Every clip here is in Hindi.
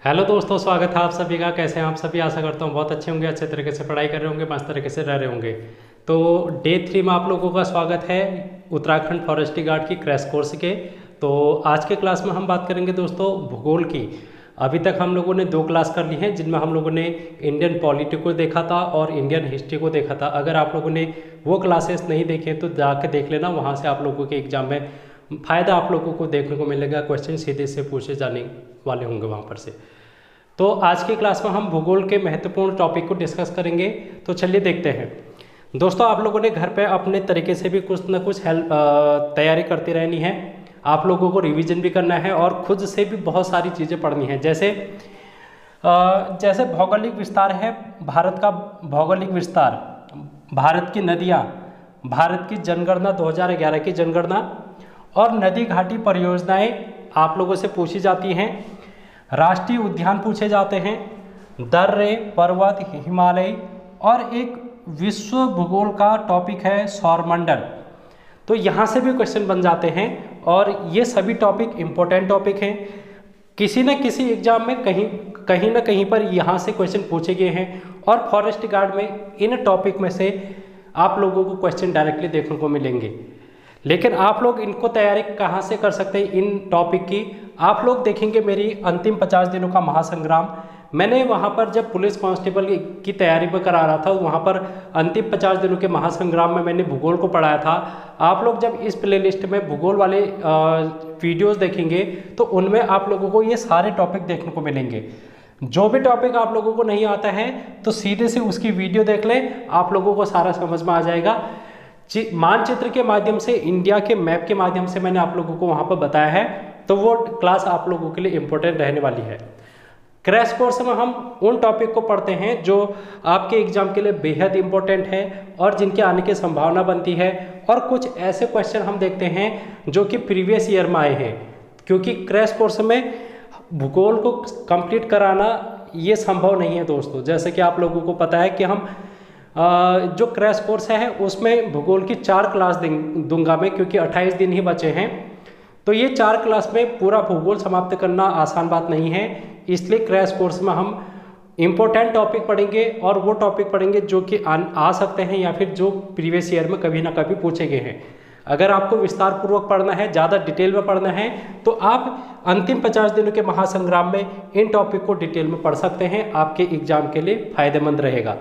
हेलो दोस्तों, स्वागत है आप सभी का। कैसे हैं आप सभी? आशा करता हूँ बहुत अच्छे होंगे, अच्छे तरीके से पढ़ाई कर रहे होंगे, मस्त तरीके से रह रहे होंगे। तो डे 3 में आप लोगों का स्वागत है उत्तराखंड फॉरेस्ट्री गार्ड की क्रैश कोर्स के। तो आज के क्लास में हम बात करेंगे दोस्तों भूगोल की। अभी तक हम लोगों ने 2 क्लास कर ली हैं, जिनमें हम लोगों ने इंडियन पॉलिटी को देखा था और इंडियन हिस्ट्री को देखा था। अगर आप लोगों ने वो क्लासेस नहीं देखे तो जाके देख लेना, वहाँ से आप लोगों के एग्जाम में फ़ायदा आप लोगों को देखने को मिलेगा। क्वेश्चन सीधे से पूछे जाने वाले होंगे वहाँ पर से। तो आज की क्लास में हम भूगोल के महत्वपूर्ण टॉपिक को डिस्कस करेंगे। तो चलिए देखते हैं दोस्तों। आप लोगों ने घर पे अपने तरीके से भी कुछ ना कुछ तैयारी करती रहनी है। आप लोगों को रिवीजन भी करना है और खुद से भी बहुत सारी चीज़ें पढ़नी है। जैसे भौगोलिक विस्तार है, भारत का भौगोलिक विस्तार, भारत की नदियाँ, भारत की जनगणना 2011 की जनगणना और नदी घाटी परियोजनाएं आप लोगों से पूछी जाती हैं। राष्ट्रीय उद्यान पूछे जाते हैं, दर्रे, पर्वत, हिमालय और एक विश्व भूगोल का टॉपिक है सौरमंडल। तो यहाँ से भी क्वेश्चन बन जाते हैं और ये सभी टॉपिक इम्पोर्टेंट टॉपिक हैं। किसी न किसी एग्जाम में कहीं ना कहीं पर यहाँ से क्वेश्चन पूछे गए हैं और फॉरेस्ट गार्ड में इन टॉपिक में से आप लोगों को क्वेश्चन डायरेक्टली देखने को मिलेंगे। लेकिन आप लोग इनको तैयारी कहाँ से कर सकते हैं इन टॉपिक की? आप लोग देखेंगे मेरी अंतिम 50 दिनों का महासंग्राम। मैंने वहाँ पर जब पुलिस कांस्टेबल की तैयारी पर करा रहा था, वहाँ पर अंतिम 50 दिनों के महासंग्राम में मैंने भूगोल को पढ़ाया था। आप लोग जब इस प्लेलिस्ट में भूगोल वाले वीडियोस देखेंगे तो उनमें आप लोगों को ये सारे टॉपिक देखने को मिलेंगे। जो भी टॉपिक आप लोगों को नहीं आता है तो सीधे से उसकी वीडियो देख लें, आप लोगों को सारा समझ में आ जाएगा। मानचित्र के माध्यम से, इंडिया के मैप के माध्यम से मैंने आप लोगों को वहाँ पर बताया है, तो वो क्लास आप लोगों के लिए इम्पोर्टेंट रहने वाली है। क्रैश कोर्स में हम उन टॉपिक को पढ़ते हैं जो आपके एग्जाम के लिए बेहद इम्पोर्टेंट है और जिनके आने की संभावना बनती है, और कुछ ऐसे क्वेश्चन हम देखते हैं जो कि प्रीवियस ईयर में आए हैं। क्योंकि क्रैश कोर्स में भूगोल को कंप्लीट कराना ये संभव नहीं है दोस्तों। जैसे कि आप लोगों को पता है कि हम जो क्रैश कोर्स है उसमें भूगोल की 4 क्लास दूंगा मैं, क्योंकि 28 दिन ही बचे हैं। तो ये 4 क्लास में पूरा भूगोल समाप्त करना आसान बात नहीं है। इसलिए क्रैश कोर्स में हम इम्पोर्टेंट टॉपिक पढ़ेंगे और वो टॉपिक पढ़ेंगे जो कि आ सकते हैं या फिर जो प्रीवियस ईयर में कभी ना कभी पूछे गए हैं। अगर आपको विस्तार पूर्वक पढ़ना है, ज़्यादा डिटेल में पढ़ना है, तो आप अंतिम 50 दिनों के महासंग्राम में इन टॉपिक को डिटेल में पढ़ सकते हैं। आपके एग्जाम के लिए फायदेमंद रहेगा।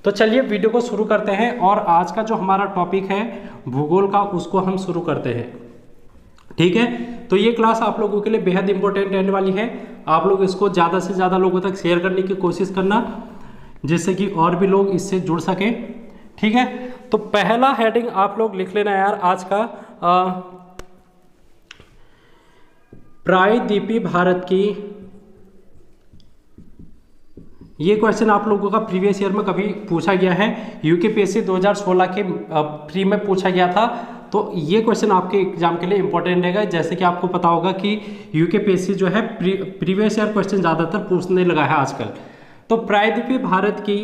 तो चलिए वीडियो को शुरू करते हैं और आज का जो हमारा टॉपिक है भूगोल का, उसको हम शुरू करते हैं। ठीक है, तो ये क्लास आप लोगों के लिए बेहद इंपॉर्टेंट रहने वाली है। आप लोग इसको ज़्यादा से ज़्यादा लोगों तक शेयर करने की कोशिश करना, जिससे कि और भी लोग इससे जुड़ सकें। ठीक है, तो पहला हेडिंग आप लोग लिख लेना यार आज का, प्रायद्वीपीय भारत की। ये क्वेश्चन आप लोगों का प्रीवियस ईयर में कभी पूछा गया है, यूकेपीएससी 2016 के प्री में पूछा गया था। तो ये क्वेश्चन आपके एग्जाम के लिए इंपॉर्टेंट रहेगा। जैसे कि आपको पता होगा कि यूकेपीएससी जो है प्रीवियस ईयर क्वेश्चन ज़्यादातर पूछने लगा है आजकल। तो प्रायद्वीपीय भारत की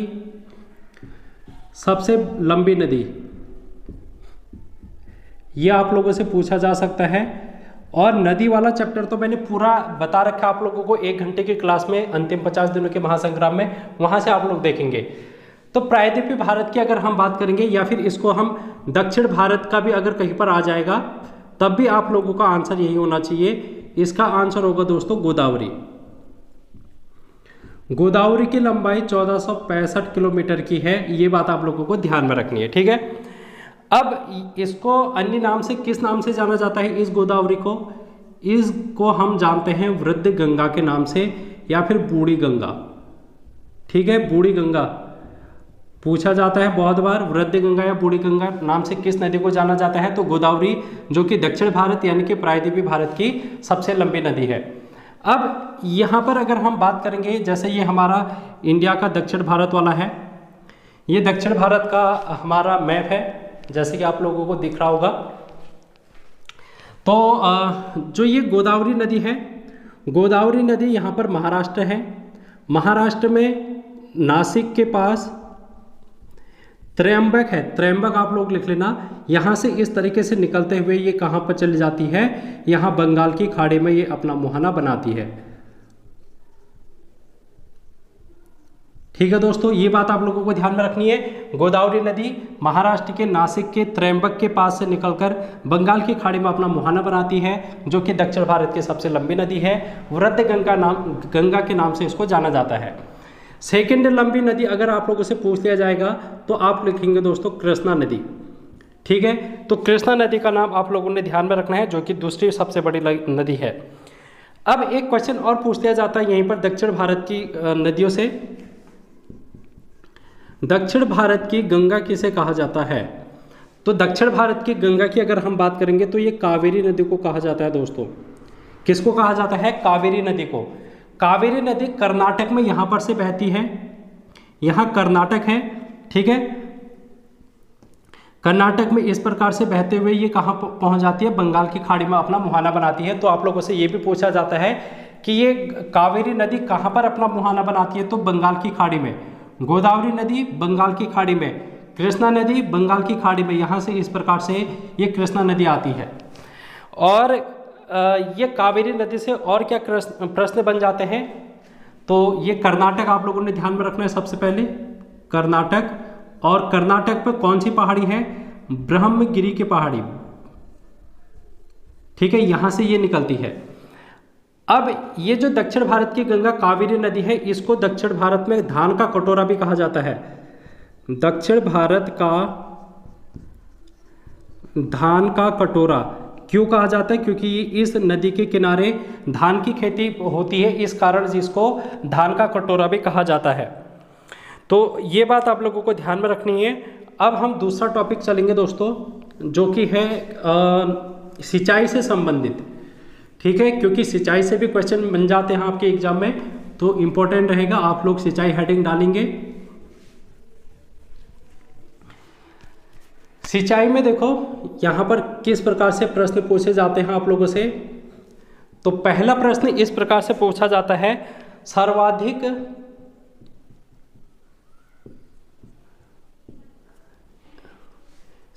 सबसे लंबी नदी, ये आप लोगों से पूछा जा सकता है। और नदी वाला चैप्टर तो मैंने पूरा बता रखा आप लोगों को 1 घंटे की क्लास में, अंतिम 50 दिनों के महासंग्राम में, वहाँ से आप लोग देखेंगे। तो प्रायद्वीपीय भारत की अगर हम बात करेंगे, या फिर इसको हम दक्षिण भारत का भी अगर कहीं पर आ जाएगा, तब भी आप लोगों का आंसर यही होना चाहिए। इसका आंसर होगा दोस्तों गोदावरी। गोदावरी की लंबाई 1465 किलोमीटर की है। ये बात आप लोगों को ध्यान में रखनी है। ठीक है, अब इसको अन्य नाम से किस नाम से जाना जाता है? इस गोदावरी को, इसको हम जानते हैं वृद्ध गंगा के नाम से या फिर बूढ़ी गंगा। ठीक है, बूढ़ी गंगा पूछा जाता है बहुत बार। वृद्ध गंगा या बूढ़ी गंगा नाम से किस नदी को जाना जाता है? तो गोदावरी, जो कि दक्षिण भारत यानी कि प्रायद्वीपीय भारत की सबसे लंबी नदी है। अब यहाँ पर अगर हम बात करेंगे, जैसे ये हमारा इंडिया का दक्षिण भारत वाला है, ये दक्षिण भारत का हमारा मैप है, जैसे कि आप लोगों को दिख रहा होगा। तो जो ये गोदावरी नदी है, गोदावरी नदी यहाँ पर महाराष्ट्र है। महाराष्ट्र में नासिक के पास त्रयंबक है। त्रयंबक आप लोग लिख लेना। यहाँ से इस तरीके से निकलते हुए ये कहाँ पर चली जाती है? यहाँ बंगाल की खाड़ी में ये अपना मुहाना बनाती है। ठीक है दोस्तों, ये बात आप लोगों को ध्यान में रखनी है। गोदावरी नदी महाराष्ट्र के नासिक के त्रयंबक के पास से निकलकर बंगाल की खाड़ी में अपना मुहाना बनाती है, जो कि दक्षिण भारत की सबसे लंबी नदी है। वृद्ध गंगा के नाम से इसको जाना जाता है। सेकेंड लंबी नदी अगर आप लोगों से पूछ लिया जाएगा तो आप लिखेंगे दोस्तों कृष्णा नदी। ठीक है, तो कृष्णा नदी का नाम आप लोगों ने ध्यान में रखना है, जो कि दूसरी सबसे बड़ी नदी है। अब एक क्वेश्चन और पूछ लिया जाता है यहीं पर दक्षिण भारत की नदियों से। दक्षिण भारत की गंगा किसे कहा जाता है? तो दक्षिण भारत की गंगा की अगर हम बात करेंगे तो ये कावेरी नदी को कहा जाता है दोस्तों। किसको कहा जाता है? कावेरी नदी को। कावेरी नदी कर्नाटक में यहाँ पर से बहती है, यहाँ कर्नाटक है। ठीक है, कर्नाटक में इस प्रकार से बहते हुए ये कहाँ पहुँच जाती है? बंगाल की खाड़ी में अपना मुहाना बनाती है। तो आप लोगों से ये भी पूछा जाता है कि ये कावेरी नदी कहाँ पर अपना मुहाना बनाती है? तो बंगाल की खाड़ी में। गोदावरी नदी बंगाल की खाड़ी में, कृष्णा नदी बंगाल की खाड़ी में, यहाँ से इस प्रकार से ये कृष्णा नदी आती है। और ये कावेरी नदी से और क्या प्रश्न बन जाते हैं? तो ये कर्नाटक आप लोगों ने ध्यान में रखना है सबसे पहले, कर्नाटक। और कर्नाटक पे कौन सी पहाड़ी है? ब्रह्मगिरी की पहाड़ी। ठीक है, यहाँ से ये निकलती है। अब ये जो दक्षिण भारत की गंगा कावेरी नदी है, इसको दक्षिण भारत में धान का कटोरा भी कहा जाता है। दक्षिण भारत का धान का कटोरा क्यों कहा जाता है? क्योंकि इस नदी के किनारे धान की खेती होती है, इस कारण इसको धान का कटोरा भी कहा जाता है। तो ये बात आप लोगों को ध्यान में रखनी है। अब हम दूसरा टॉपिक चलेंगे दोस्तों, जो कि है सिंचाई से संबंधित। ठीक है, क्योंकि सिंचाई से भी क्वेश्चन बन जाते हैं आपके एग्जाम में, तो इम्पोर्टेंट रहेगा। आप लोग सिंचाई हेडिंग डालेंगे। सिंचाई में देखो यहाँ पर किस प्रकार से प्रश्न पूछे जाते हैं आप लोगों से। तो पहला प्रश्न इस प्रकार से पूछा जाता है, सर्वाधिक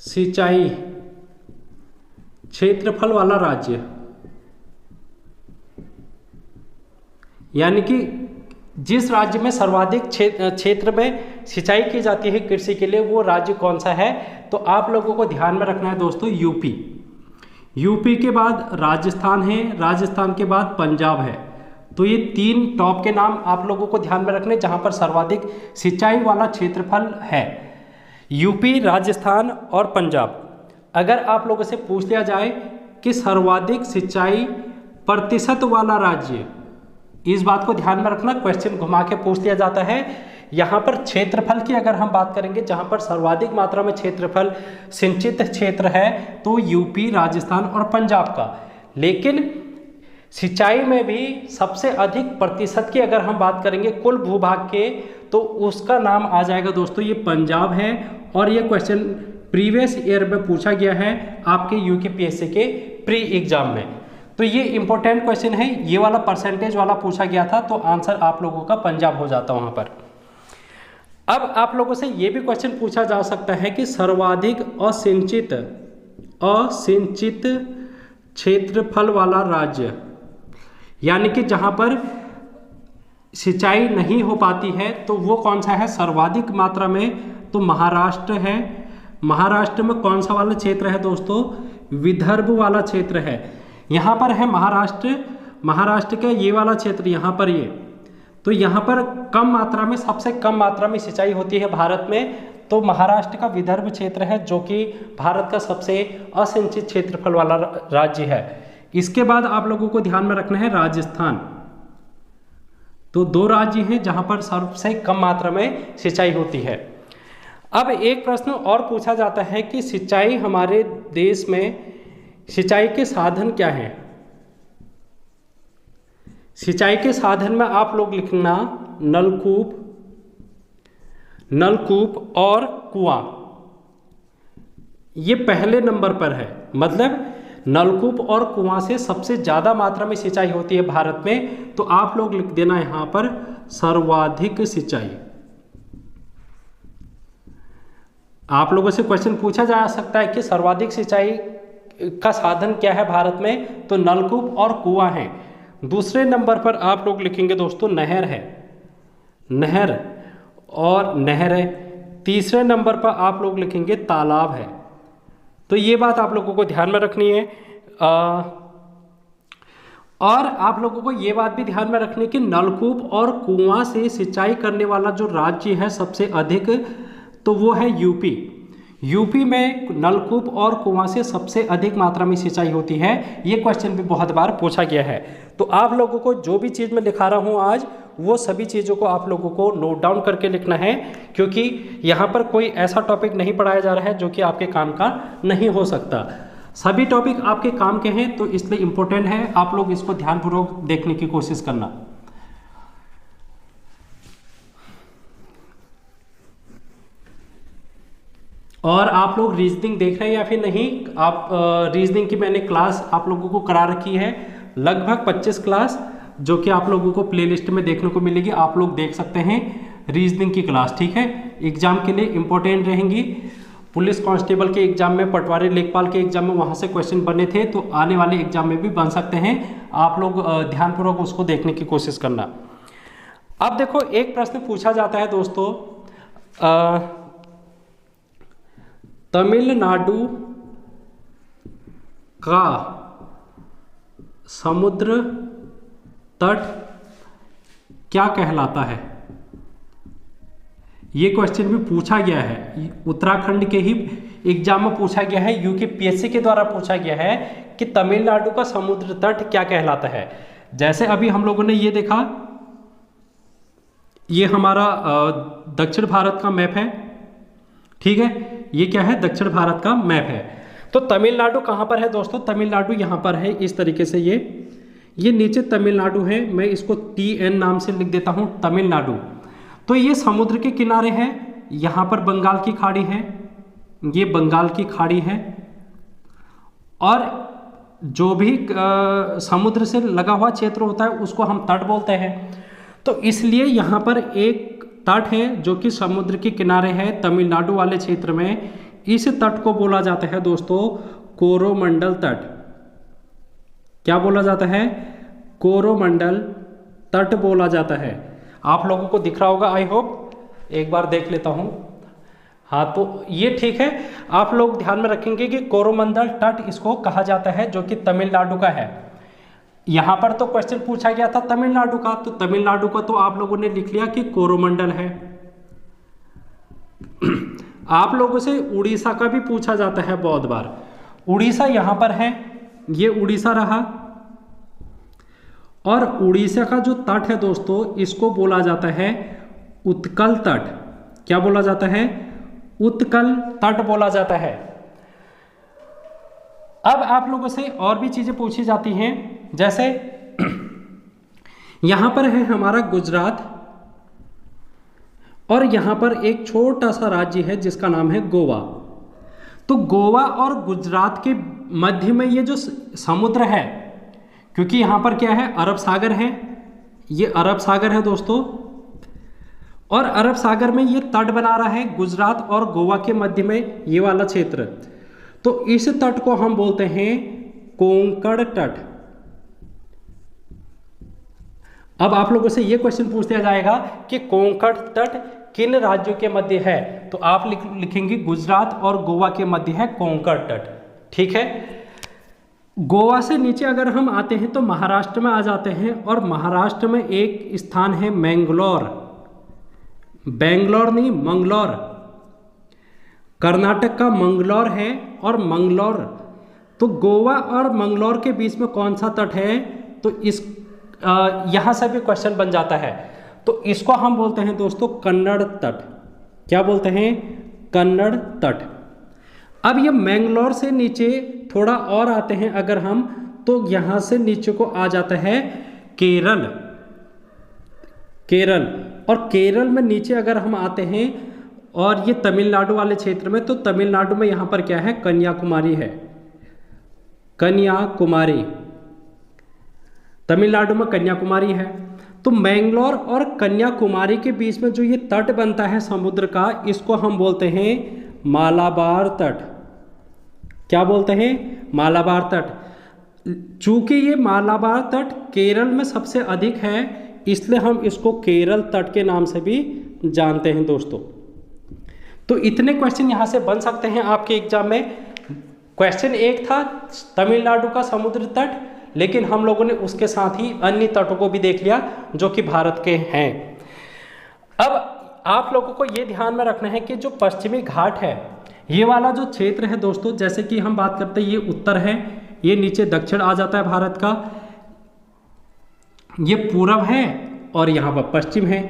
सिंचाई क्षेत्रफल वाला राज्य, यानी कि जिस राज्य में सर्वाधिक क्षेत्र में सिंचाई की जाती है कृषि के लिए, वो राज्य कौन सा है? तो आप लोगों को ध्यान में रखना है दोस्तों यूपी। यूपी के बाद राजस्थान है, राजस्थान के बाद पंजाब है। तो ये तीन टॉप के नाम आप लोगों को ध्यान में रखने, जहां पर सर्वाधिक सिंचाई वाला क्षेत्रफल है। यूपी, राजस्थान और पंजाब। अगर आप लोगों से पूछ लिया जाए कि सर्वाधिक सिंचाई प्रतिशत वाला राज्य, इस बात को ध्यान में रखना, क्वेश्चन घुमा के पूछ लिया जाता है। यहाँ पर क्षेत्रफल की अगर हम बात करेंगे, जहाँ पर सर्वाधिक मात्रा में क्षेत्रफल सिंचित क्षेत्र है, तो यूपी, राजस्थान और पंजाब का। लेकिन सिंचाई में भी सबसे अधिक प्रतिशत की अगर हम बात करेंगे कुल भूभाग के, तो उसका नाम आ जाएगा दोस्तों ये पंजाब है। और ये क्वेश्चन प्रीवियस ईयर में पूछा गया है आपके यूकेपीएससी के प्री एग्जाम में। तो ये इंपॉर्टेंट क्वेश्चन है, ये वाला परसेंटेज वाला पूछा गया था, तो आंसर आप लोगों का पंजाब हो जाता वहाँ पर। अब आप लोगों से ये भी क्वेश्चन पूछा जा सकता है कि सर्वाधिक असिंचित क्षेत्रफल वाला राज्य, यानी कि जहाँ पर सिंचाई नहीं हो पाती है, तो वो कौन सा है सर्वाधिक मात्रा में? तो महाराष्ट्र है। महाराष्ट्र में कौन सा वाला क्षेत्र है दोस्तों? विदर्भ वाला क्षेत्र है। यहाँ पर है महाराष्ट्र, महाराष्ट्र का ये वाला क्षेत्र यहाँ पर ये, तो यहाँ पर कम मात्रा में, सबसे कम मात्रा में सिंचाई होती है भारत में। तो महाराष्ट्र का विदर्भ क्षेत्र है, जो कि भारत का सबसे असिंचित क्षेत्रफल वाला राज्य है। इसके बाद आप लोगों को ध्यान में रखना है राजस्थान। तो दो राज्य हैं जहाँ पर सबसे कम मात्रा में सिंचाई होती है। अब एक प्रश्न और पूछा जाता है कि सिंचाई हमारे देश में सिंचाई के साधन क्या हैं? सिंचाई के साधन में आप लोग लिखना नलकूप और कुआं, ये पहले नंबर पर है। मतलब नलकूप और कुआं से सबसे ज़्यादा मात्रा में सिंचाई होती है भारत में। तो आप लोग लिख देना यहाँ पर सर्वाधिक सिंचाई। आप लोगों से क्वेश्चन पूछा जा सकता है कि सर्वाधिक सिंचाई का साधन क्या है भारत में? तो नलकूप और कुआं है। दूसरे नंबर पर आप लोग लिखेंगे दोस्तों नहर है, नहर। और नहर है। तीसरे नंबर पर आप लोग लिखेंगे तालाब है। तो ये बात आप लोगों को ध्यान में रखनी है। और आप लोगों को ये बात भी ध्यान में रखनी है कि नलकूप और कुआं से सिंचाई करने वाला जो राज्य है सबसे अधिक, तो वो है यूपी। यूपी में नलकूप और कुआं से सबसे अधिक मात्रा में सिंचाई होती है। ये क्वेश्चन भी बहुत बार पूछा गया है। तो आप लोगों को जो भी चीज़ मैं दिखा रहा हूँ आज, वो सभी चीज़ों को आप लोगों को नोट डाउन करके लिखना है, क्योंकि यहाँ पर कोई ऐसा टॉपिक नहीं पढ़ाया जा रहा है जो कि आपके काम का नहीं हो सकता। सभी टॉपिक आपके काम के हैं, तो इसलिए इम्पोर्टेंट है आप लोग इसको ध्यानपूर्वक देखने की कोशिश करना। और आप लोग रीजनिंग देख रहे हैं या फिर नहीं? आप रीजनिंग की मैंने क्लास आप लोगों को करा रखी है, लगभग 25 क्लास, जो कि आप लोगों को प्लेलिस्ट में देखने को मिलेगी। आप लोग देख सकते हैं रीजनिंग की क्लास, ठीक है। एग्जाम के लिए इम्पोर्टेंट रहेंगी। पुलिस कांस्टेबल के एग्जाम में, पटवारी लेखपाल के एग्जाम में वहाँ से क्वेश्चन बने थे, तो आने वाले एग्जाम में भी बन सकते हैं। आप लोग ध्यानपूर्वक उसको देखने की कोशिश करना। अब देखो, एक प्रश्न पूछा जाता है दोस्तों, तमिलनाडु का समुद्र तट क्या कहलाता है? ये क्वेश्चन भी पूछा गया है, उत्तराखंड के ही एग्जाम में पूछा गया है, यूपीएससी के द्वारा पूछा गया है कि तमिलनाडु का समुद्र तट क्या कहलाता है। जैसे अभी हम लोगों ने ये देखा, ये हमारा दक्षिण भारत का मैप है, ठीक है। ये क्या है? दक्षिण भारत का मैप है। तो तमिलनाडु कहाँ पर है दोस्तों? तमिलनाडु यहाँ पर है, इस तरीके से ये नीचे तमिलनाडु है। मैं इसको TN नाम से लिख देता हूँ, तमिलनाडु। तो ये समुद्र के किनारे है, यहाँ पर बंगाल की खाड़ी है, ये बंगाल की खाड़ी है, और जो भी समुद्र से लगा हुआ क्षेत्र होता है उसको हम तट बोलते हैं। तो इसलिए यहाँ पर एक तट है जो कि समुद्र के किनारे है तमिलनाडु वाले क्षेत्र में। इस तट को बोला जाता है दोस्तों कोरोमंडल तट। क्या बोला जाता है? कोरोमंडल तट बोला जाता है। आप लोगों को दिख रहा होगा, आई होप। एक बार देख लेता हूँ। हाँ, तो ये ठीक है। आप लोग ध्यान में रखेंगे कि कोरोमंडल तट इसको कहा जाता है, जो कि तमिलनाडु का है। यहाँ पर तो क्वेश्चन पूछा गया था तमिलनाडु का, तो तमिलनाडु का तो आप लोगों ने लिख लिया कि कोरोमंडल है। आप लोगों से उड़ीसा का भी पूछा जाता है बहुत बार। उड़ीसा यहाँ पर है, ये उड़ीसा रहा, और उड़ीसा का जो तट है दोस्तों, इसको बोला जाता है उत्कल तट। क्या बोला जाता है? उत्कल तट बोला जाता है। अब आप लोगों से और भी चीजें पूछी जाती हैं, जैसे यहां पर है हमारा गुजरात, और यहां पर एक छोटा सा राज्य है जिसका नाम है गोवा। तो गोवा और गुजरात के मध्य में ये जो समुद्र है, क्योंकि यहां पर क्या है? अरब सागर है, ये अरब सागर है दोस्तों, और अरब सागर में ये तट बना रहा है गुजरात और गोवा के मध्य में, ये वाला क्षेत्र। तो इस तट को हम बोलते हैं कोंकण तट। अब आप लोगों से ये क्वेश्चन पूछ दिया जाएगा कि कोंकण तट किन राज्यों के मध्य है, तो आप लिखेंगे गुजरात और गोवा के मध्य है कोंकण तट, ठीक है। गोवा से नीचे अगर हम आते हैं तो महाराष्ट्र में आ जाते हैं, और महाराष्ट्र में एक स्थान है मैंगलोर, बेंगलोर नहीं मंगलौर। कर्नाटक का मंगलौर है, और मंगलौर, तो गोवा और मंगलौर के बीच में कौन सा तट है? तो इस यहाँ से भी क्वेश्चन बन जाता है। तो इसको हम बोलते हैं दोस्तों कन्नड़ तट। क्या बोलते हैं? कन्नड़ तट। अब ये मैंगलोर से नीचे थोड़ा और आते हैं अगर हम, तो यहाँ से नीचे को आ जाता है केरल। केरल, और केरल में नीचे अगर हम आते हैं, और ये तमिलनाडु वाले क्षेत्र में, तो तमिलनाडु में यहाँ पर क्या है? कन्याकुमारी है, कन्याकुमारी। तमिलनाडु में कन्याकुमारी है। तो मैंगलोर और कन्याकुमारी के बीच में जो ये तट बनता है समुद्र का, इसको हम बोलते हैं मालाबार तट। क्या बोलते हैं? मालाबार तट। चूंकि ये मालाबार तट केरल में सबसे अधिक है, इसलिए हम इसको केरल तट के नाम से भी जानते हैं दोस्तों। तो इतने क्वेश्चन यहाँ से बन सकते हैं आपके एग्जाम में। क्वेश्चन एक था तमिलनाडु का समुद्र तट, लेकिन हम लोगों ने उसके साथ ही अन्य तटों को भी देख लिया जो कि भारत के हैं। अब आप लोगों को ये ध्यान में रखना है कि जो पश्चिमी घाट है, ये वाला जो क्षेत्र है दोस्तों, जैसे कि हम बात करते हैं ये उत्तर है, ये नीचे दक्षिण आ जाता है भारत का, ये पूरब है और यहाँ पर पश्चिम है।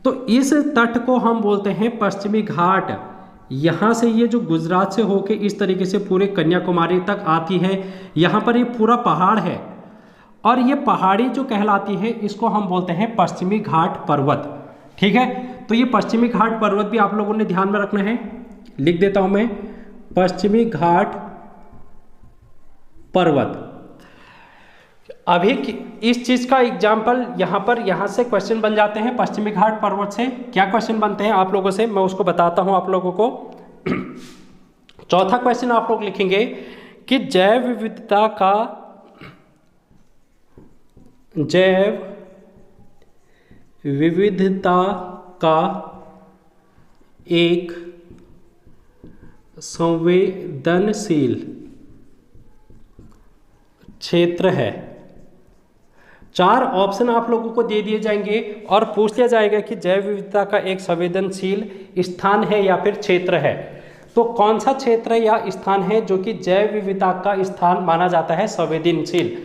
तो इस तट को हम बोलते हैं पश्चिमी घाट। यहाँ से ये जो गुजरात से होके इस तरीके से पूरे कन्याकुमारी तक आती है, यहाँ पर ये पूरा पहाड़ है और ये पहाड़ी जो कहलाती है इसको हम बोलते हैं पश्चिमी घाट पर्वत। ठीक है, तो ये पश्चिमी घाट पर्वत भी आप लोगों ने ध्यान में रखना है। लिख देता हूं मैं, पश्चिमी घाट पर्वत। अभी इस चीज का एग्जाम्पल यहाँ से क्वेश्चन बन जाते हैं। पश्चिमी घाट पर्वत से क्या क्वेश्चन बनते हैं आप लोगों से, मैं उसको बताता हूं आप लोगों को। चौथा क्वेश्चन आप लोग लिखेंगे कि जैव विविधता का एक संवेदनशील क्षेत्र है। 4 ऑप्शन आप लोगों को दे दिए जाएंगे और पूछ लिया जाएगा कि जैव विविधता का एक संवेदनशील स्थान है या फिर क्षेत्र है। तो कौन सा क्षेत्र या स्थान है जो कि जैव विविधता का स्थान माना जाता है संवेदनशील?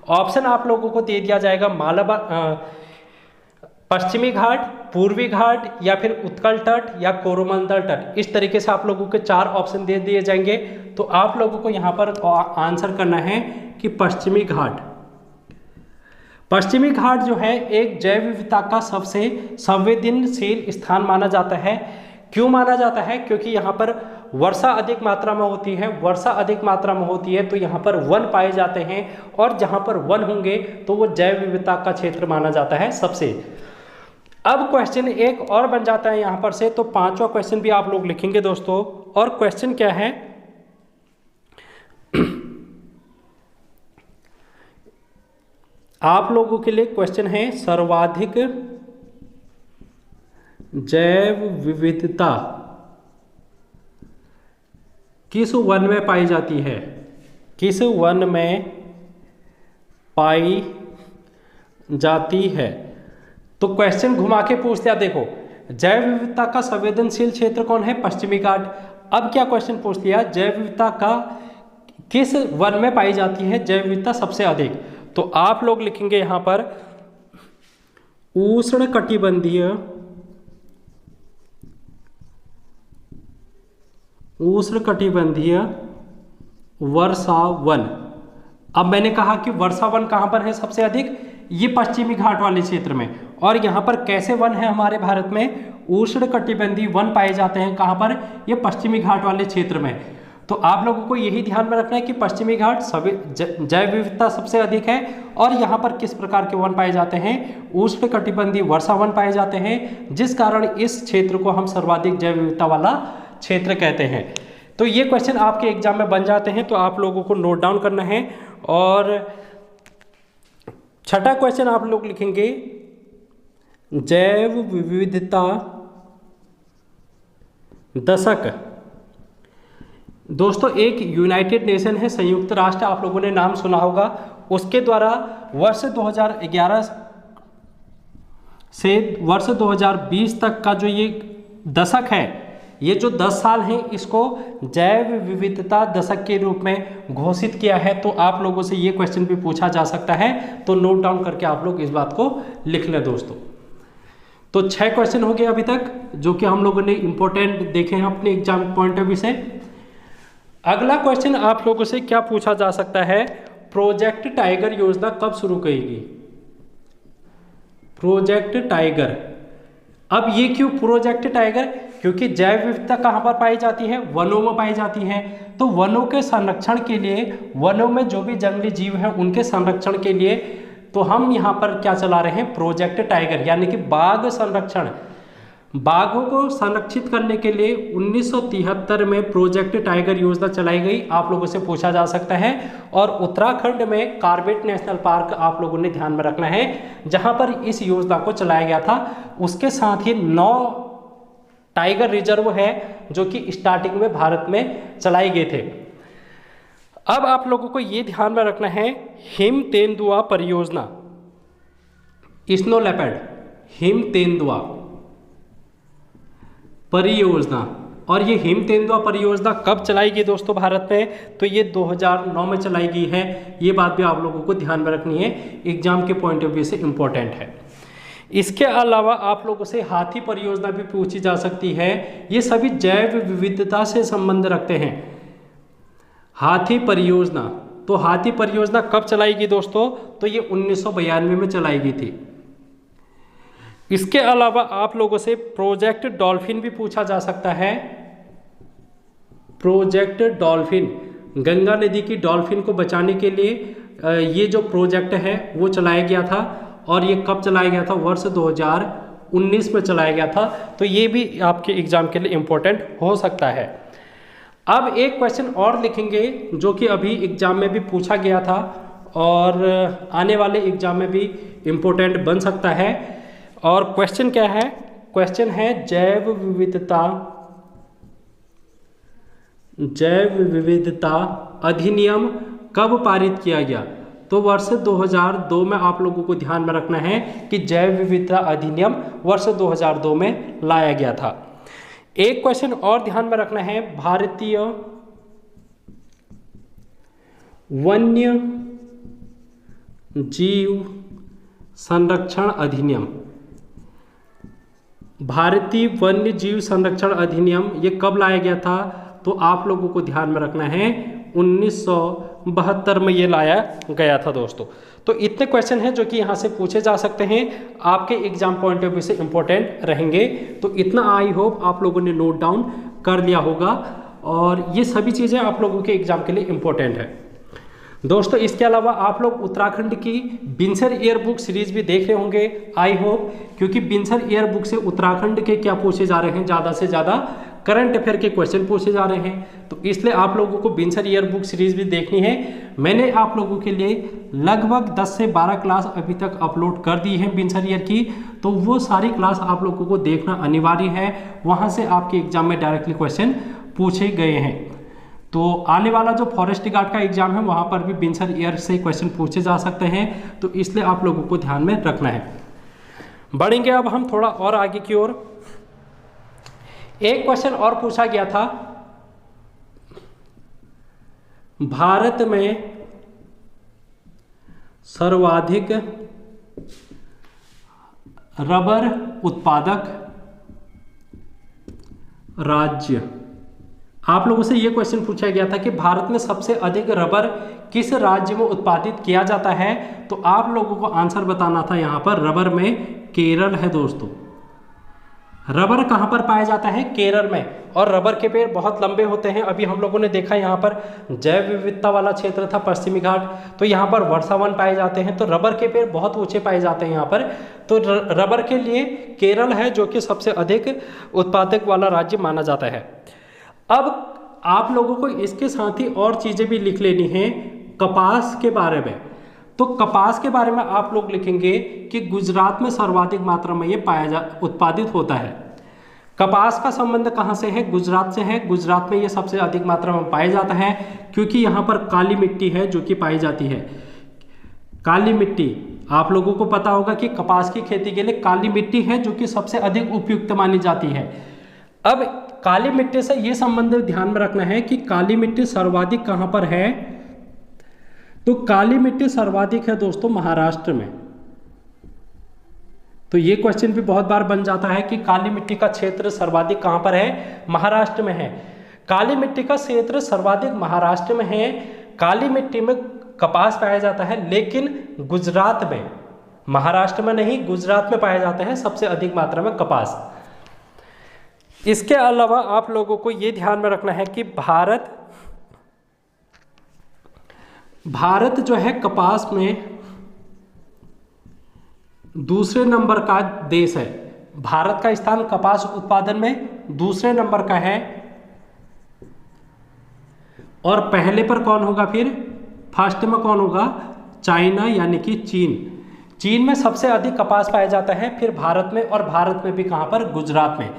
ऑप्शन आप लोगों को दे दिया जाएगा पश्चिमी घाट, पूर्वी घाट या फिर उत्कल तट या कोरोमंडल तट। इस तरीके से आप लोगों के 4 ऑप्शन दे दिए जाएंगे। तो आप लोगों को यहाँ पर आंसर करना है कि पश्चिमी घाट। पश्चिमी घाट जो है एक जैव विविधता का सबसे संवेदनशील स्थान माना जाता है। क्यों माना जाता है? क्योंकि यहाँ पर वर्षा अधिक मात्रा में होती है। वर्षा अधिक मात्रा में होती है तो यहाँ पर वन पाए जाते हैं और जहाँ पर वन होंगे तो वो जैव विविधता का क्षेत्र माना जाता है सबसे। अब क्वेश्चन एक और बन जाता है यहाँ पर से, तो 5वां क्वेश्चन भी आप लोग लिखेंगे दोस्तों। और क्वेश्चन क्या है? आप लोगों के लिए क्वेश्चन है सर्वाधिक जैव विविधता किस वन में पाई जाती है? किस वन में पाई जाती है? तो क्वेश्चन घुमा के पूछ लिया। देखो, जैव विविधता का संवेदनशील क्षेत्र कौन है? पश्चिमी घाट। अब क्या क्वेश्चन पूछ लिया? जैव विविधता का किस वन में पाई जाती है जैव विविधता सबसे अधिक? तो आप लोग लिखेंगे यहां पर उष्णकटिबंधीय वर्षा वन। अब मैंने कहा कि वर्षा वन कहां पर है सबसे अधिक? ये पश्चिमी घाट वाले क्षेत्र में। और यहाँ पर कैसे वन है हमारे भारत में? उष्णकटिबंधीय वन पाए जाते हैं। कहाँ पर? ये पश्चिमी घाट वाले क्षेत्र में। तो आप लोगों को यही ध्यान में रखना है कि पश्चिमी घाट जैव विविधता सबसे अधिक है। और यहाँ पर किस प्रकार के वन पाए जाते हैं? उष्णकटिबंधीय वर्षा वन पाए जाते हैं, जिस कारण इस क्षेत्र को हम सर्वाधिक जैव विविधता वाला क्षेत्र कहते हैं। तो ये क्वेश्चन आपके एग्जाम में बन जाते हैं, तो आप लोगों को नोट डाउन करना है। और छठा क्वेश्चन आप लोग लिखेंगे जैव विविधता दशक। दोस्तों, एक यूनाइटेड नेशन है, संयुक्त राष्ट्र, आप लोगों ने नाम सुना होगा। उसके द्वारा वर्ष 2011 से वर्ष 2020 तक का जो ये दशक है, ये जो 10 साल हैं, इसको जैव विविधता दशक के रूप में घोषित किया है। तो आप लोगों से ये क्वेश्चन भी पूछा जा सकता है, तो नोट डाउन करके आप लोग इस बात को लिख लें दोस्तों। तो 6 क्वेश्चन हो गए अभी तक, जो कि हम लोगों ने इंपॉर्टेंट देखे हैं अपने एग्जाम पॉइंट ऑफ व्यू से। अगला क्वेश्चन आप लोगों से क्या पूछा जा सकता है? प्रोजेक्ट टाइगर योजना कब शुरू करेगी? Project tiger. अब ये क्यों प्रोजेक्ट टाइगर? क्योंकि जैव विविधता कहाँ पर पाई जाती है? वनों में पाई जाती है। तो वनों के संरक्षण के लिए, वनों में जो भी जंगली जीव हैं उनके संरक्षण के लिए, तो हम यहाँ पर क्या चला रहे हैं? प्रोजेक्ट टाइगर, यानी कि बाघ संरक्षण। बाघों को संरक्षित करने के लिए 1973 में प्रोजेक्ट टाइगर योजना चलाई गई, आप लोगों से पूछा जा सकता है। और उत्तराखंड में कार्बेट नेशनल पार्क आप लोगों ने ध्यान में रखना है, जहां पर इस योजना को चलाया गया था। उसके साथ ही 9 टाइगर रिजर्व है जो कि स्टार्टिंग में भारत में चलाए गए थे। अब आप लोगों को ये ध्यान में रखना है, हिम तेंदुआ परियोजना, स्नो लेपर्ड हिम तेंदुआ परियोजना, और ये हिम तेंदुआ परियोजना कब चलाई गई दोस्तों भारत में, तो ये 2009 में चलाई गई है। ये बात भी आप लोगों को ध्यान में रखनी है, एग्जाम के पॉइंट ऑफ व्यू से इम्पोर्टेंट है। इसके अलावा आप लोगों से हाथी परियोजना भी पूछी जा सकती है। ये सभी जैव विविधता से संबंध रखते हैं। हाथी परियोजना, तो हाथी परियोजना कब चलाई गई दोस्तों, तो ये 1992 में चलाई गई थी। इसके अलावा आप लोगों से प्रोजेक्ट डॉल्फिन भी पूछा जा सकता है। प्रोजेक्ट डॉल्फिन, गंगा नदी की डॉल्फिन को बचाने के लिए ये जो प्रोजेक्ट है वो चलाया गया था, और ये कब चलाया गया था, वर्ष 2019 में चलाया गया था। तो ये भी आपके एग्जाम के लिए इम्पोर्टेंट हो सकता है। अब एक क्वेश्चन और लिखेंगे जो कि अभी एग्जाम में भी पूछा गया था और आने वाले एग्जाम में भी इम्पोर्टेंट बन सकता है। और क्वेश्चन क्या है, क्वेश्चन है जैव विविधता अधिनियम कब पारित किया गया, तो वर्ष 2002 में आप लोगों को ध्यान में रखना है कि जैव विविधता अधिनियम वर्ष 2002 में लाया गया था। एक क्वेश्चन और ध्यान में रखना है, भारतीय वन्य जीव संरक्षण अधिनियम, भारतीय वन्य जीव संरक्षण अधिनियम ये कब लाया गया था, तो आप लोगों को ध्यान में रखना है 1972 में ये लाया गया था दोस्तों। तो इतने क्वेश्चन हैं जो कि यहाँ से पूछे जा सकते हैं, आपके एग्जाम पॉइंट ऑफ व्यू से इम्पोर्टेंट रहेंगे। तो इतना आई होप आप लोगों ने नोट डाउन कर लिया होगा, और ये सभी चीज़ें आप लोगों के एग्जाम के लिए इम्पोर्टेंट है दोस्तों। इसके अलावा आप लोग उत्तराखंड की बिनसर ईयर बुक सीरीज भी देख रहे होंगे आई होप, क्योंकि बिनसर ईयर बुक से उत्तराखंड के क्या पूछे जा रहे हैं, ज़्यादा से ज़्यादा करंट अफेयर के क्वेश्चन पूछे जा रहे हैं। तो इसलिए आप लोगों को बिनसर ईयर बुक सीरीज भी देखनी है। मैंने आप लोगों के लिए लगभग 10 से 12 क्लास अभी तक अपलोड कर दी है बिनसर ईयर की, तो वो सारी क्लास आप लोगों को देखना अनिवार्य है। वहाँ से आपके एग्जाम में डायरेक्टली क्वेश्चन पूछे गए हैं। तो आने वाला जो फॉरेस्ट गार्ड का एग्जाम है वहाँ पर भी बिनसर ईयर से क्वेश्चन पूछे जा सकते हैं, तो इसलिए आप लोगों को ध्यान में रखना है। बढ़ेंगे अब हम थोड़ा और आगे की ओर। एक क्वेश्चन और पूछा गया था, भारत में सर्वाधिक रबर उत्पादक राज्य, आप लोगों से यह क्वेश्चन पूछा गया था कि भारत में सबसे अधिक रबर किस राज्य में उत्पादित किया जाता है, तो आप लोगों को आंसर बताना था। यहाँ पर रबर में केरल है दोस्तों। रबर कहाँ पर पाया जाता है, केरल में, और रबर के पेड़ बहुत लंबे होते हैं। अभी हम लोगों ने देखा यहाँ पर जैव विविधता वाला क्षेत्र था पश्चिमी घाट, तो यहाँ पर वर्षावन पाए जाते हैं, तो रबर के पेड़ बहुत ऊंचे पाए जाते हैं यहाँ पर। तो रबर के लिए केरल है जो कि सबसे अधिक उत्पादक वाला राज्य माना जाता है। अब आप लोगों को इसके साथ ही और चीज़ें भी लिख लेनी है कपास के बारे में। तो कपास के बारे में आप लोग लिखेंगे कि गुजरात में सर्वाधिक मात्रा में ये उत्पादित होता है। कपास का संबंध कहाँ से है, गुजरात से है। गुजरात में ये सबसे अधिक मात्रा में पाया जाता है क्योंकि यहाँ पर काली मिट्टी है जो कि पाई जाती है। काली मिट्टी, आप लोगों को पता होगा कि कपास की खेती के लिए काली मिट्टी है जो कि सबसे अधिक उपयुक्त मानी जाती है। अब काली मिट्टी से ये संबंध ध्यान में रखना है कि काली मिट्टी सर्वाधिक कहाँ पर है, तो काली मिट्टी सर्वाधिक है दोस्तों महाराष्ट्र में। तो ये क्वेश्चन भी बहुत बार बन जाता है कि काली मिट्टी का क्षेत्र सर्वाधिक कहाँ पर है, महाराष्ट्र में है। काली मिट्टी का क्षेत्र सर्वाधिक महाराष्ट्र में है। काली मिट्टी में कपास पाया जाता है, लेकिन गुजरात में, महाराष्ट्र में नहीं, गुजरात में पाया जाता है सबसे अधिक मात्रा में कपास। इसके अलावा आप लोगों को ये ध्यान में रखना है कि भारत जो है कपास में दूसरे नंबर का देश है। भारत का स्थान कपास उत्पादन में दूसरे नंबर का है, और पहले पर कौन होगा, फिर फर्स्ट में कौन होगा, चाइना यानी कि चीन। चीन में सबसे अधिक कपास पाया जाता है, फिर भारत में, और भारत में भी कहाँ पर, गुजरात में।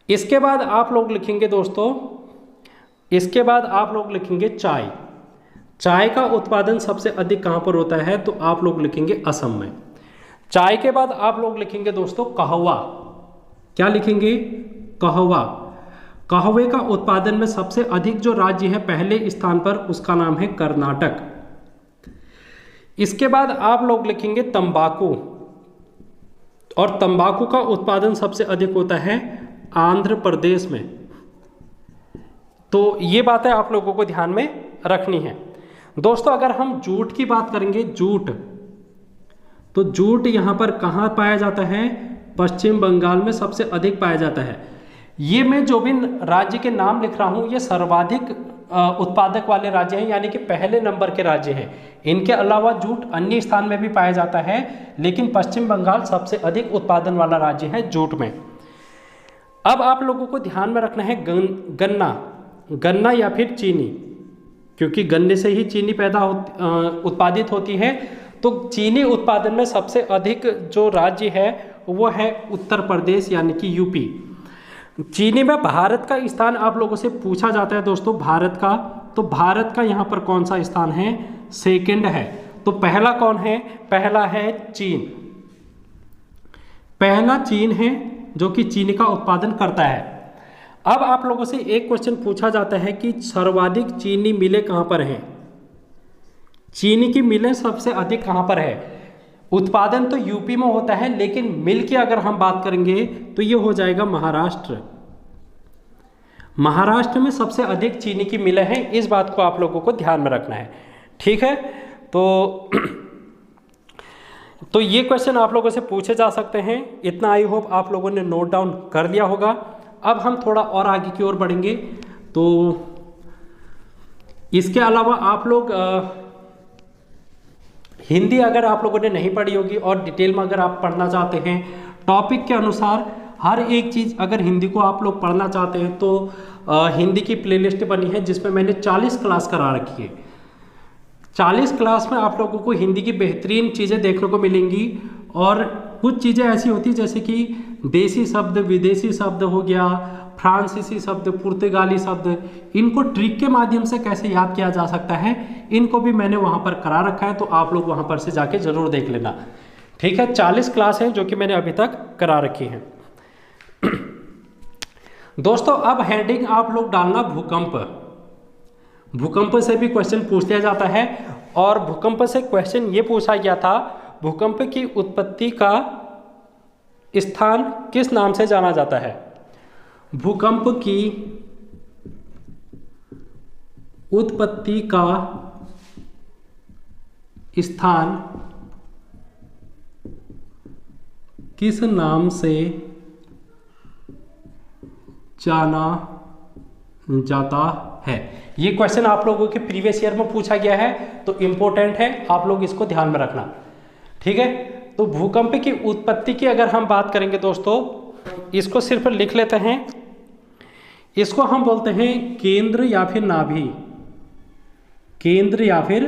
इसके बाद आप लोग लिखेंगे दोस्तों, इसके बाद आप लोग लिखेंगे चाय। चाय का उत्पादन सबसे अधिक कहाँ पर होता है, तो आप लोग लिखेंगे असम में। चाय के बाद आप लोग लिखेंगे दोस्तों कहवा। क्या लिखेंगे, कहवा। कहवे का उत्पादन में सबसे अधिक जो राज्य है पहले स्थान पर, उसका नाम है कर्नाटक। इसके बाद आप लोग लिखेंगे तंबाकू, और तंबाकू का उत्पादन सबसे अधिक होता है आंध्र प्रदेश में। तो ये बातें आप लोगों को ध्यान में रखनी है दोस्तों। अगर हम जूट की बात करेंगे, जूट, तो जूट यहाँ पर कहाँ पाया जाता है, पश्चिम बंगाल में सबसे अधिक पाया जाता है। ये मैं जो भी राज्य के नाम लिख रहा हूँ ये सर्वाधिक उत्पादक वाले राज्य हैं, यानी कि पहले नंबर के राज्य हैं। इनके अलावा जूट अन्य स्थान में भी पाया जाता है, लेकिन पश्चिम बंगाल सबसे अधिक उत्पादन वाला राज्य है जूट में। अब आप लोगों को ध्यान में रखना है गन्ना, गन्ना या फिर चीनी, क्योंकि गन्ने से ही चीनी उत्पादित होती है। तो चीनी उत्पादन में सबसे अधिक जो राज्य है वो है उत्तर प्रदेश, यानी कि यूपी। चीनी में भारत का स्थान आप लोगों से पूछा जाता है दोस्तों, भारत का, तो भारत का यहाँ पर कौन सा स्थान है, सेकंड है। तो पहला कौन है, पहला है चीन, पहला चीन है जो कि चीनी का उत्पादन करता है। अब आप लोगों से एक क्वेश्चन पूछा जाता है कि सर्वाधिक चीनी मिलें कहाँ पर हैं, चीनी की मिलें सबसे अधिक कहाँ पर है। उत्पादन तो यूपी में होता है, लेकिन मिल की अगर हम बात करेंगे तो ये हो जाएगा महाराष्ट्र। महाराष्ट्र में सबसे अधिक चीनी की मिलें हैं, इस बात को आप लोगों को ध्यान में रखना है, ठीक है। तो ये क्वेश्चन आप लोगों से पूछे जा सकते हैं। इतना आई होप आप लोगों ने नोट डाउन कर लिया होगा। अब हम थोड़ा और आगे की ओर बढ़ेंगे। तो इसके अलावा आप लोग हिंदी अगर आप लोगों ने नहीं पढ़ी होगी और डिटेल में अगर आप पढ़ना चाहते हैं टॉपिक के अनुसार हर एक चीज़, अगर हिंदी को आप लोग पढ़ना चाहते हैं तो हिंदी की प्लेलिस्ट बनी है जिसमें मैंने 40 क्लास करा रखी है। 40 क्लास में आप लोगों को हिंदी की बेहतरीन चीज़ें देखने को मिलेंगी। और कुछ चीज़ें ऐसी होती जैसे कि देसी शब्द, विदेशी शब्द हो गया, फ्रांसीसी शब्द, पुर्तगाली शब्द, इनको ट्रिक के माध्यम से कैसे याद किया जा सकता है, इनको भी मैंने वहाँ पर करा रखा है। तो आप लोग वहाँ पर से जाके ज़रूर देख लेना, ठीक है। 40 क्लास हैं जो कि मैंने अभी तक करा रखी हैं दोस्तों। अब हेडिंग आप लोग डालना भूकंप। भूकंप से भी क्वेश्चन पूछ लिया जाता है, और भूकंप से क्वेश्चन ये पूछा गया था, भूकंप की उत्पत्ति का स्थान किस नाम से जाना जाता है। भूकंप की उत्पत्ति का स्थान किस नाम से जाना जाता है। ये क्वेश्चन आप लोगों के प्रीवियस ईयर में पूछा गया है, तो इम्पोर्टेंट है, आप लोग इसको ध्यान में रखना, ठीक है। तो भूकंप की उत्पत्ति की अगर हम बात करेंगे दोस्तों, इसको सिर्फ लिख लेते हैं। इसको हम बोलते हैं केंद्र या फिर नाभि, केंद्र या फिर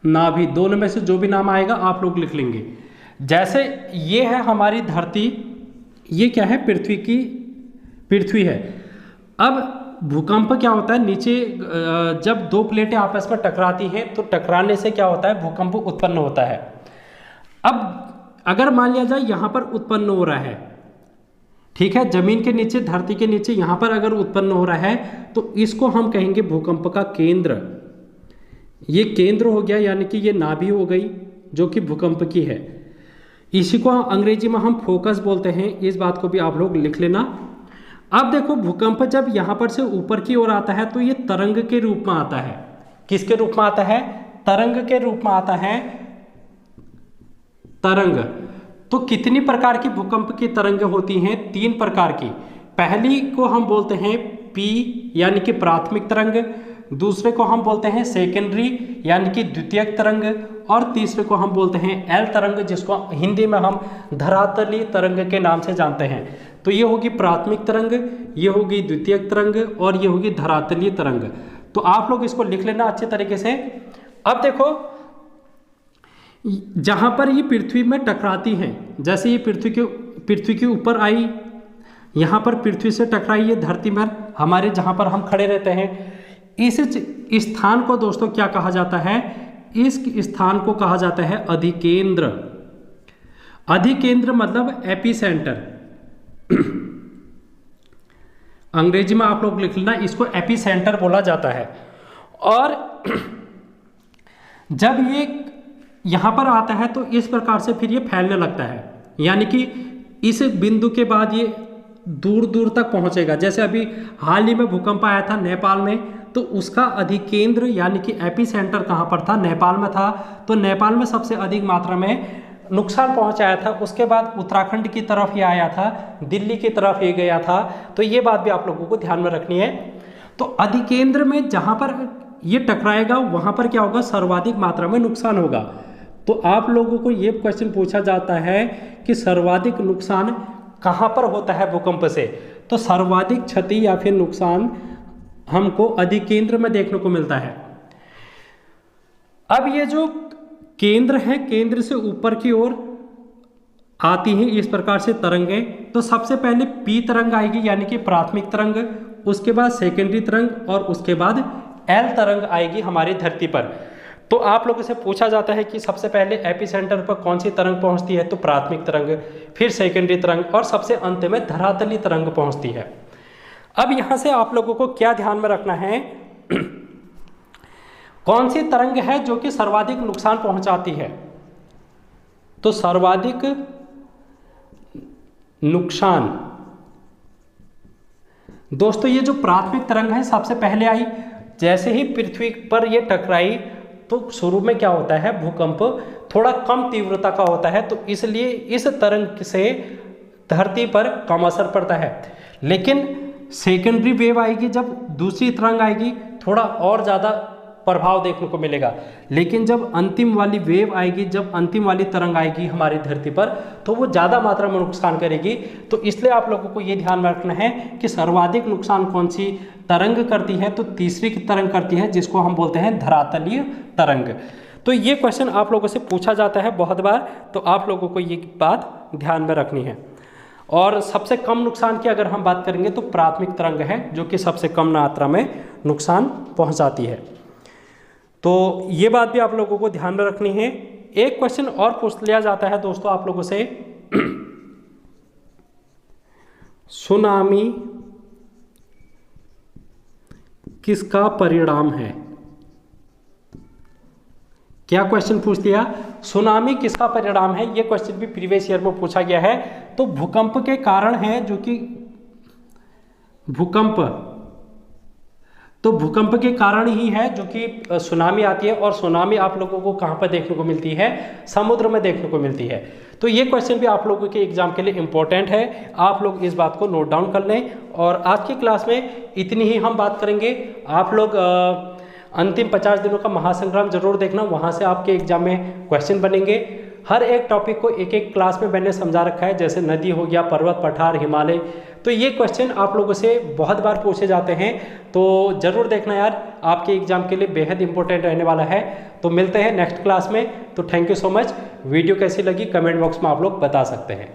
नाभि, दोनों में से जो भी नाम आएगा आप लोग लिख लेंगे। जैसे ये है हमारी धरती, ये क्या है, पृथ्वी है। अब भूकंप क्या होता है, नीचे जब दो प्लेटें आपस में टकराती हैं तो टकराने से क्या होता है, भूकंप उत्पन्न होता है। अब अगर मान लिया जाए यहाँ पर उत्पन्न हो रहा है, ठीक है, जमीन के नीचे, धरती के नीचे यहाँ पर अगर उत्पन्न हो रहा है तो इसको हम कहेंगे भूकंप का केंद्र। ये केंद्र हो गया, यानी कि ये नाभि हो गई जो कि भूकंप की है। इसी को अंग्रेजी में हम फोकस बोलते हैं, इस बात को भी आप लोग लिख लेना। अब देखो, भूकंप जब यहाँ पर से ऊपर की ओर आता है तो ये तरंग के रूप में आता है। किसके रूप में आता है, तरंग के रूप में आता है, तरंग। तो कितनी प्रकार की भूकंप की तरंगें होती हैं, 3 प्रकार की। पहली को हम बोलते हैं पी यानी कि प्राथमिक तरंग, दूसरे को हम बोलते हैं सेकेंडरी यानी कि द्वितीयक तरंग, और तीसरे को हम बोलते हैं एल तरंग, जिसको हिंदी में हम धरातलीय तरंग के नाम से जानते हैं। तो ये होगी प्राथमिक तरंग, ये होगी द्वितीयक तरंग, और ये होगी धरातलीय तरंग। तो आप लोग इसको लिख लेना अच्छे तरीके से। अब देखो, जहाँ पर ये पृथ्वी में टकराती हैं, जैसे ये पृथ्वी के ऊपर आई, यहाँ पर पृथ्वी से टकराई, ये धरती पर हमारे जहाँ पर हम खड़े रहते हैं, इस स्थान को दोस्तों क्या कहा जाता है? इस स्थान को कहा जाता है अधिकेंद्र। अधिकेंद्र मतलब एपिसेंटर। अंग्रेजी में आप लोग लिख लेना, इसको एपिसेंटर बोला जाता है। और जब ये यहाँ पर आता है तो इस प्रकार से फिर ये फैलने लगता है, यानी कि इस बिंदु के बाद ये दूर दूर तक पहुँचेगा। जैसे अभी हाल ही में भूकंप आया था नेपाल में, तो उसका अधिकेंद्र यानी कि एपिसेंटर कहाँ पर था? नेपाल में था। तो नेपाल में सबसे अधिक मात्रा में नुकसान पहुंचाया था। उसके बाद उत्तराखंड की तरफ ये आया था, दिल्ली की तरफ ये गया था। तो ये बात भी आप लोगों को ध्यान में रखनी है। तो अधिकेंद्र में जहाँ पर ये टकराएगा वहाँ पर क्या होगा? सर्वाधिक मात्रा में नुकसान होगा। तो आप लोगों को ये क्वेश्चन पूछा जाता है कि सर्वाधिक नुकसान कहाँ पर होता है भूकंप से? तो सर्वाधिक क्षति या फिर नुकसान हमको अधिकेंद्र में देखने को मिलता है। अब ये जो केंद्र है, केंद्र से ऊपर की ओर आती हैं इस प्रकार से तरंगें। तो सबसे पहले पी तरंग आएगी यानी कि प्राथमिक तरंग, उसके बाद सेकेंडरी तरंग और उसके बाद एल तरंग आएगी हमारी धरती पर। तो आप लोगों से पूछा जाता है कि सबसे पहले एपिसेंटर पर कौन सी तरंग पहुंचती है? तो प्राथमिक तरंग, फिर सेकेंडरी तरंग और सबसे अंत में धरातली तरंग पहुंचती है। अब यहाँ से आप लोगों को क्या ध्यान में रखना है? कौन सी तरंग है जो कि सर्वाधिक नुकसान पहुंचाती है? तो सर्वाधिक नुकसान दोस्तों ये जो प्राथमिक तरंग है सबसे पहले आई। जैसे ही पृथ्वी पर ये टकराई तो शुरू में क्या होता है? भूकंप थोड़ा कम तीव्रता का होता है, तो इसलिए इस तरंग से धरती पर कम असर पड़ता है। लेकिन सेकेंडरी वेव आएगी, जब दूसरी तरंग आएगी थोड़ा और ज़्यादा प्रभाव देखने को मिलेगा। लेकिन जब अंतिम वाली वेव आएगी, जब अंतिम वाली तरंग आएगी हमारी धरती पर, तो वो ज़्यादा मात्रा में नुकसान करेगी। तो इसलिए आप लोगों को ये ध्यान में रखना है कि सर्वाधिक नुकसान कौन सी तरंग करती है? तो तीसरी की तरंग करती है, जिसको हम बोलते हैं धरातलीय तरंग। तो ये क्वेश्चन आप लोगों से पूछा जाता है बहुत बार, तो आप लोगों को ये बात ध्यान में रखनी है। और सबसे कम नुकसान की अगर हम बात करेंगे तो प्राथमिक तरंग है जो कि सबसे कम मात्रा में नुकसान पहुंचाती है। तो ये बात भी आप लोगों को ध्यान में रखनी है। एक क्वेश्चन और पूछ लिया जाता है दोस्तों आप लोगों से, सुनामी किसका परिणाम है? क्या क्वेश्चन पूछ दिया? सुनामी किसका परिणाम है? ये क्वेश्चन भी प्रीवियस ईयर में पूछा गया है। तो भूकंप के कारण है जो कि भूकंप के कारण ही है जो कि सुनामी आती है। और सुनामी आप लोगों को कहाँ पर देखने को मिलती है? समुद्र में देखने को मिलती है। तो ये क्वेश्चन भी आप लोगों के एग्जाम के लिए इम्पोर्टेंट है, आप लोग इस बात को नोट डाउन कर लें। और आज की क्लास में इतनी ही हम बात करेंगे। आप लोग अंतिम 50 दिनों का महासंग्राम जरूर देखना, वहाँ से आपके एग्जाम में क्वेश्चन बनेंगे। हर एक टॉपिक को एक एक क्लास में मैंने समझा रखा है, जैसे नदी हो गया, पर्वत, पठार, हिमालय। तो ये क्वेश्चन आप लोगों से बहुत बार पूछे जाते हैं, तो ज़रूर देखना यार, आपके एग्जाम के लिए बेहद इंपॉर्टेंट रहने वाला है। तो मिलते हैं नेक्स्ट क्लास में। तो thank you so much. Video कैसी लगी कमेंट बॉक्स में आप लोग बता सकते हैं।